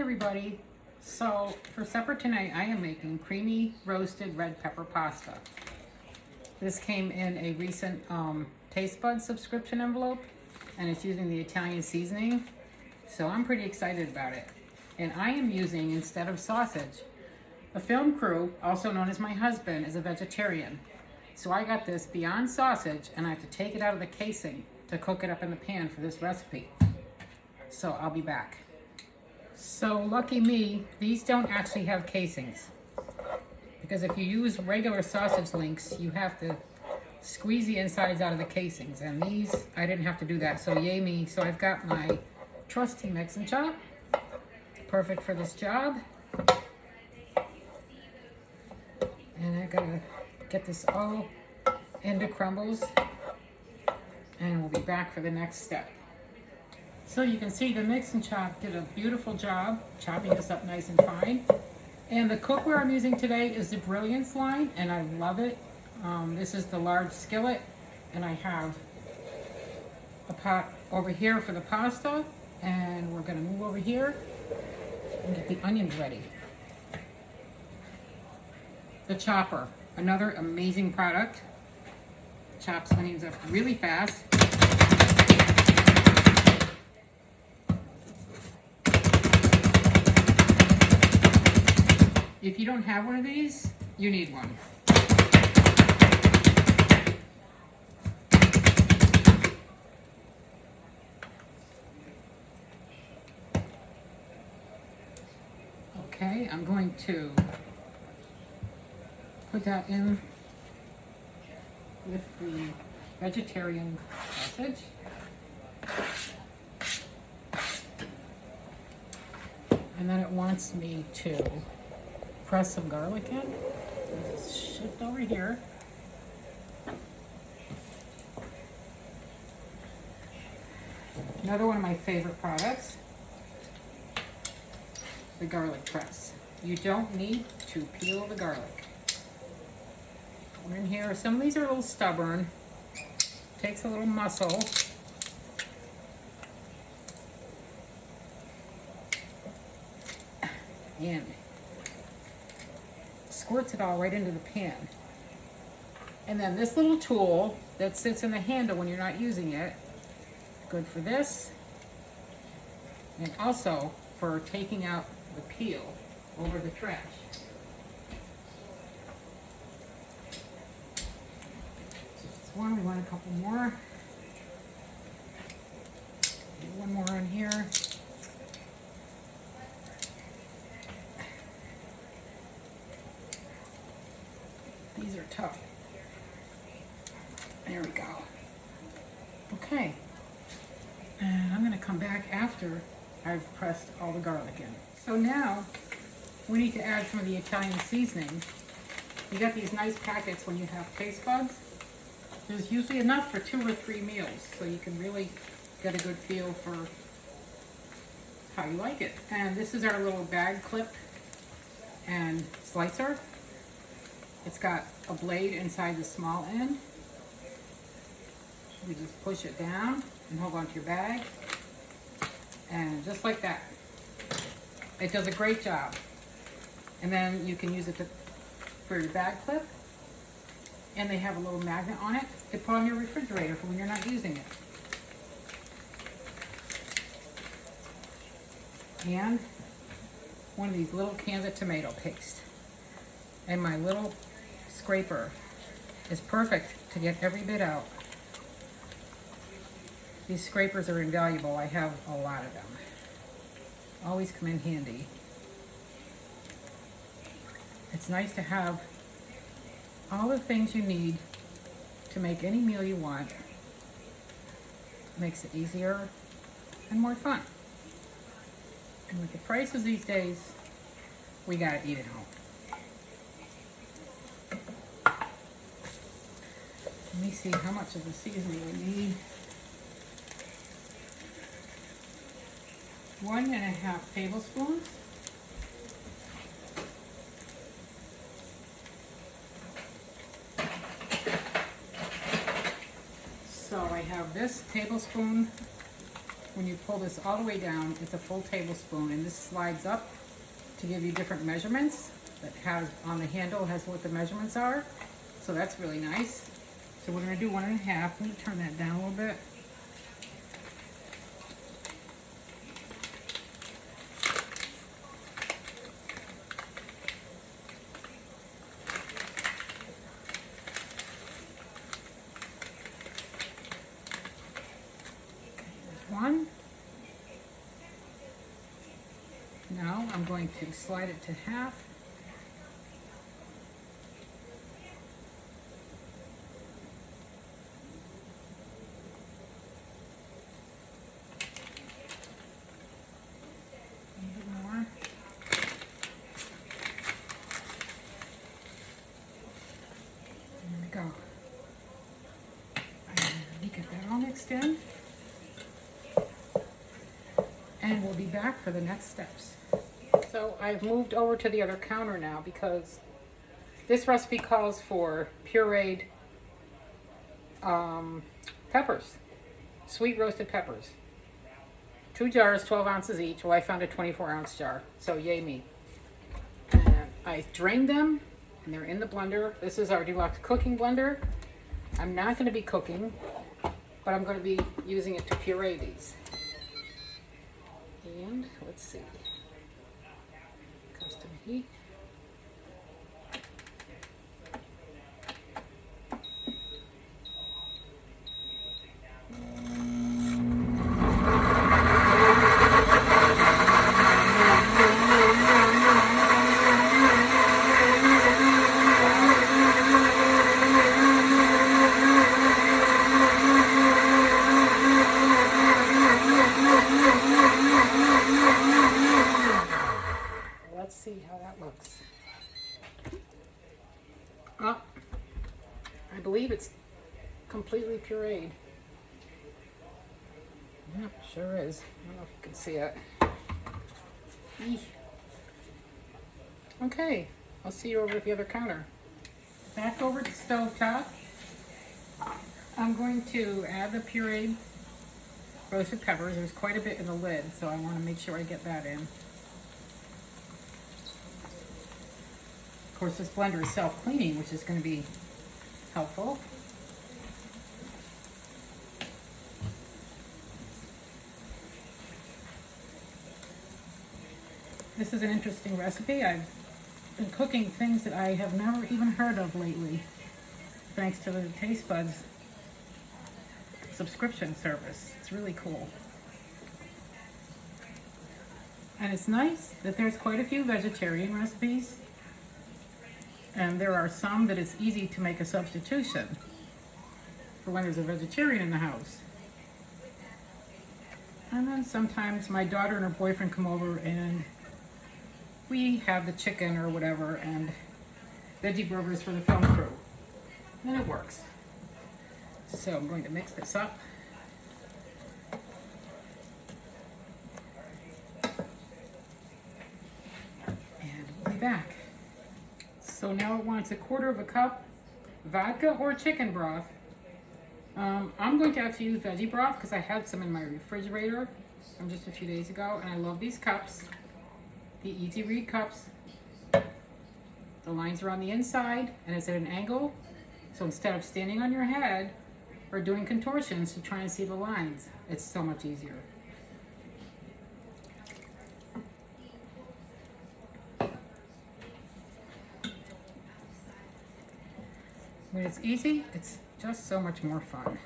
everybody. So for supper tonight, I am making creamy roasted red pepper pasta. This came in a recent TasteBuds subscription envelope, and it's using the Italian seasoning. So I'm pretty excited about it. And I am using, instead of sausage, the film crew, also known as my husband, is a vegetarian. So I got this Beyond sausage, and I have to take it out of the casing to cook it up in the pan for this recipe. So I'll be back. So lucky me, these don't actually have casings. Because if you use regular sausage links, you have to squeeze the insides out of the casings. And these, I didn't have to do that, so yay me. So I've got my trusty mix and chop. Perfect for this job. And I gotta get this all into crumbles. And we'll be back for the next step. So you can see the mix and chop did a beautiful job chopping this up nice and fine. And the cookware I'm using today is the Brilliance line, and I love it. This is the large skillet, and I have a pot over here for the pasta, and we're gonna move over here and get the onions ready. The chopper, another amazing product. Chops onions up really fast. If you don't have one of these, you need one. Okay, I'm going to put that in with the vegetarian sausage. And then it wants me to press some garlic in. Just shift over here. Another one of my favorite products, the garlic press. You don't need to peel the garlic. We're in here. Some of these are a little stubborn. Takes a little muscle. And squirts it all right into the pan. And then this little tool that sits in the handle when you're not using it, good for this, and also for taking out the peel over the trash. Just one, we want a couple more. One more on here. These are tough. There we go. Okay. And I'm gonna come back after I've pressed all the garlic in. So now we need to add some of the Italian seasoning. You got these nice packets when you have TasteBuds. There's usually enough for 2 or 3 meals, so you can really get a good feel for how you like it. And this is our little bag clip and slicer. It's got a blade inside the small end. You just push it down and hold onto your bag. And just like that. It does a great job. And then you can use it for your bag clip. And they have a little magnet on it to put on your refrigerator for when you're not using it. And one of these little cans of tomato paste. And my little scraper is perfect to get every bit out. These scrapers are invaluable. I have a lot of them. Always come in handy. It's nice to have all the things you need to make any meal you want. Makes it easier and more fun. And with the prices these days, we gotta eat at home. Let me see how much of the seasoning we need. 1.5 tablespoons. So I have this tablespoon when you pull this all the way down, it's a full tablespoon, and this slides up to give you different measurements. That has on the handle has what the measurements are. So that's really nice. So we're gonna do 1.5. Let me turn that down a little bit. One. Now I'm going to slide it to half. A little bit more. There we go. And get that all mixed in. And we'll be back for the next steps. So I've moved over to the other counter now because this recipe calls for pureed peppers, sweet roasted peppers. 2 jars, 12 ounces each. Well, I found a 24-ounce jar, so yay me. And I drained them, and they're in the blender. This is our deluxe cooking blender. I'm not going to be cooking, but I'm going to be using it to puree these. And let's see, custom heat. Let's see how that looks. Oh, I believe it's completely pureed. Yep, sure is. I don't know if you can see it. Eesh. Okay, I'll see you over at the other counter. Back over to the stove top. I'm going to add the pureed roasted peppers. There's quite a bit in the lid, so I want to make sure I get that in. Of course, this blender is self-cleaning, which is going to be helpful. This is an interesting recipe. I've been cooking things that I have never even heard of lately, thanks to the TasteBuds subscription service. It's really cool. And it's nice that there's quite a few vegetarian recipes. And there are some that it's easy to make a substitution for when there's a vegetarian in the house. And then sometimes my daughter and her boyfriend come over and we have the chicken or whatever and veggie burgers for the film crew. And it works. So I'm going to mix this up. And we'll be back. So now it wants 1/4 cup vodka or chicken broth. I'm going to actually use veggie broth because I had some in my refrigerator from just a few days ago, and I love these cups, the Easy Read cups. The lines are on the inside and it's at an angle, so instead of standing on your head or doing contortions to try and see the lines, it's so much easier. When it's easy, it's just so much more fun.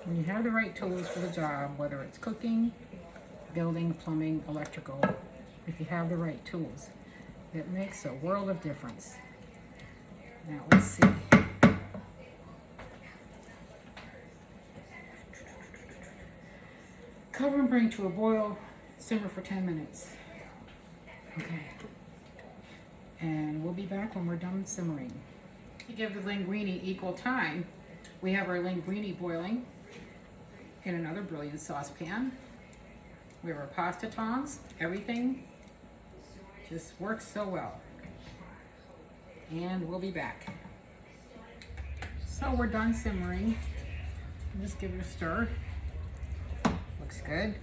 When you have the right tools for the job, whether it's cooking, building, plumbing, electrical, if you have the right tools, it makes a world of difference. Now let's see. Cover and bring to a boil, simmer for 10 minutes. Okay. And we'll be back when we're done simmering. To give the linguine equal time, we have our linguine boiling in another brilliant saucepan. We have our pasta tongs. Everything just works so well. And we'll be back. So we're done simmering. Just give it a stir. Looks good.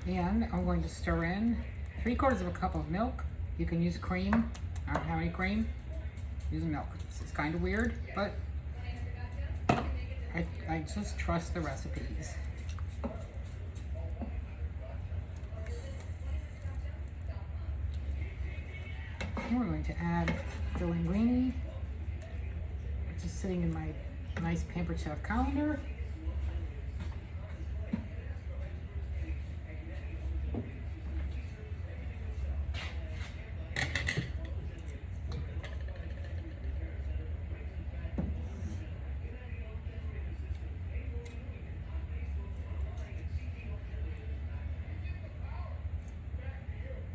And I'm going to stir in 3/4 of a cup of milk. You can use cream. I don't have any cream. Use milk. This is kind of weird, but I just trust the recipes. And we're going to add the linguine, which is sitting in my nice Pampered Chef calendar.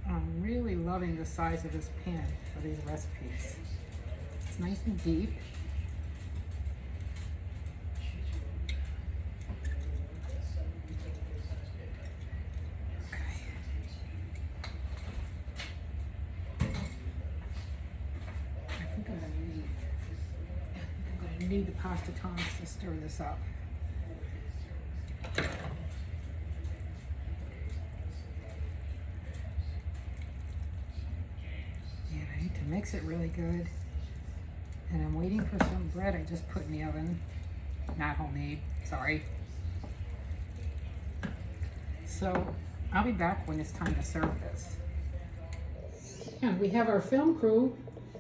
I'm really loving the size of this pan for these recipes. It's nice and deep. Okay. I think I'm gonna need the pasta tongs to stir this up. To mix it really good. And I'm waiting for some bread I just put in the oven. Not homemade, sorry. So I'll be back when it's time to serve this. And we have our film crew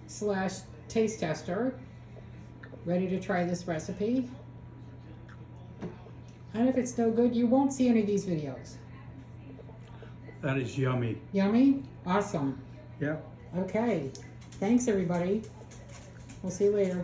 / taste tester ready to try this recipe. And if it's no good, you won't see any of these videos. That is yummy. Yummy? Awesome. Yep. Okay. Thanks, everybody. We'll see you later.